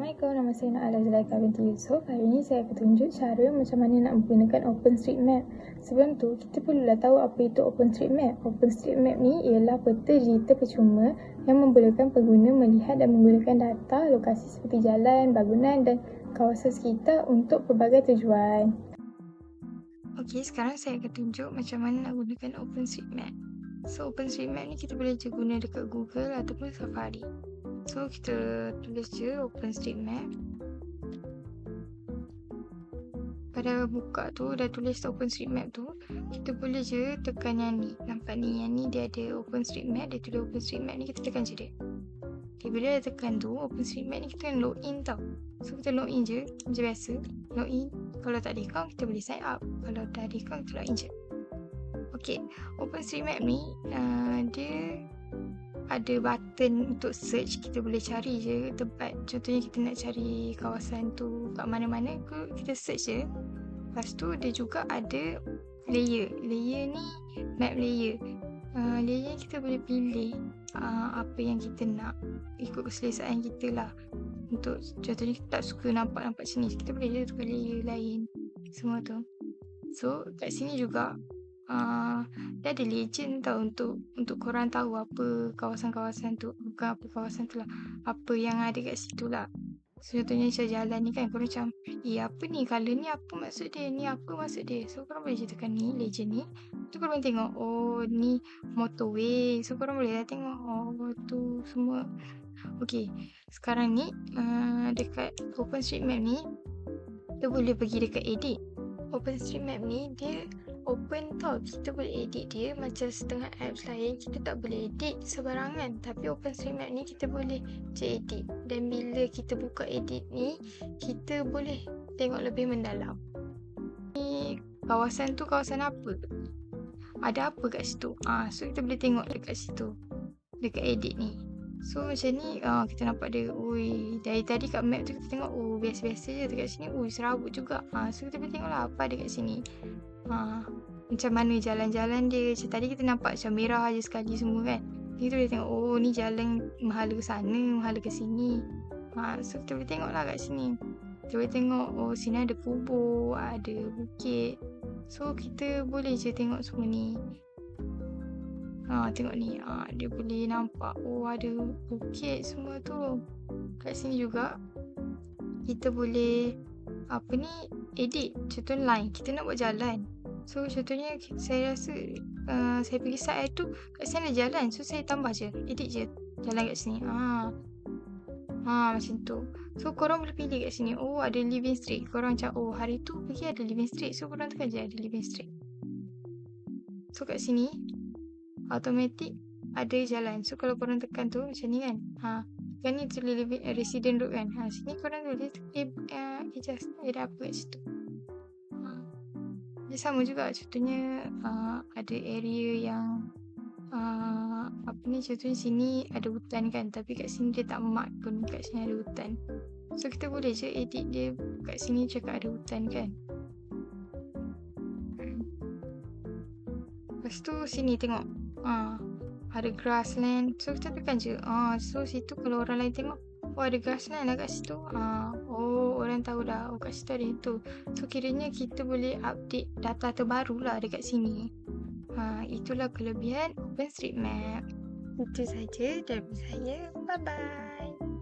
Assalamualaikum, nama saya Na'ala Zulaikha binti Yusof. Hari ini saya akan tunjuk cara macam mana nak menggunakan OpenStreetMap. Sebelum tu, kita perlulah tahu apa itu OpenStreetMap. OpenStreetMap ni ialah peta digital percuma yang membolehkan pengguna melihat dan menggunakan data lokasi seperti jalan, bangunan dan kawasan sekitar untuk pelbagai tujuan. Okey, sekarang saya akan tunjuk macam mana nak gunakan OpenStreetMap. So, OpenStreetMap ni kita boleh je guna dekat Google ataupun Safari. So, kita tulis je OpenStreetMap. Pada buka tu, dah tulis OpenStreetMap tu, kita boleh je tekan yang ni. Nampak ni, yang ni dia ada OpenStreetMap, dia tulis OpenStreetMap ni, kita tekan je dia. Okay, bila dah tekan tu, OpenStreetMap ni kita kena login tau. So, kita login je, macam biasa. Login. Kalau tak ada account, kita boleh sign up. Kalau dah ada account, kita login je. Okay, OpenStreetMap ni, dia ada button untuk search. Kita boleh cari je tempat. Contohnya kita nak cari kawasan tu kat mana-mana, kita search je. Lepas tu dia juga ada layer. Layer ni map layer. Layer kita boleh pilih apa yang kita nak, ikut keselesaan kita lah. Untuk contohnya kita tak suka nampak sini, kita boleh je tukar layer lain semua tu. So kat sini juga dia ada legend tau untuk korang tahu apa kawasan-kawasan tu. Bukan apa kawasan tu lah, apa yang ada kat situ lah. So, contohnya macam jalan ni kan, korang macam apa ni, colour ni apa maksud dia, ni apa maksud dia. So korang boleh je tekan ni, legend ni. Tu korang boleh tengok, oh ni motorway. So korang boleh lah tengok, oh tu semua. Okay, sekarang ni dekat OpenStreetMap ni, kita boleh pergi dekat edit. OpenStreetMap ni dia open tau, kita boleh edit dia. Macam setengah apps lain kita tak boleh edit sebarangan, tapi OpenStreetMap ni kita boleh je edit. Dan bila kita buka edit ni, kita boleh tengok lebih mendalam. Ni kawasan tu kawasan apa, ada apa kat situ. So kita boleh tengok dekat situ, dekat edit ni. So macam ni kita nampak dia, dari tadi kat map tu kita tengok, biasa-biasa je. Dekat sini, serabut juga. So kita boleh tengok lah apa ada kat sini. Macam mana jalan-jalan dia. Macam tadi kita nampak macam merah je sekali semua kan. Kita boleh tengok, ni jalan mahala ke sana, mahala ke sini. So kita boleh tengok lah kat sini. Kita boleh tengok, sini ada kubur, ada bukit. So kita boleh je tengok semua ni. Tengok ni, dia boleh nampak, ada bukit semua tu. Kat sini juga kita boleh edit. Contoh line, kita nak buat jalan. So contohnya saya rasa saya pergi site tu, kat sini ada jalan. So saya tambah je, edit je jalan kat sini. Macam tu. So korang boleh pilih kat sini, ada living street. Korang macam, hari tu pergi ada living street. So korang tekan je ada living street. So kat sini automatic ada jalan. So kalau korang tekan tu macam ni kan, kan ni tulis resident road kan, sini korang tulis adjust, ada apa kat situ. Dia sama juga. Contohnya ada area yang contohnya sini ada hutan kan, tapi kat sini dia tak mark pun kat sini ada hutan. So kita boleh je edit dia kat sini cakap ada hutan kan. Lepas tu sini tengok, ada grassland. So kita tekan je. So situ kalau orang lain tengok, ada grassland lah kat situ. Orang tahu dah, kat situ ada itu. So kiranya kita boleh update data terbaru lah dekat sini. Itulah kelebihan OpenStreetMap. Itu saja dari saya. Bye bye.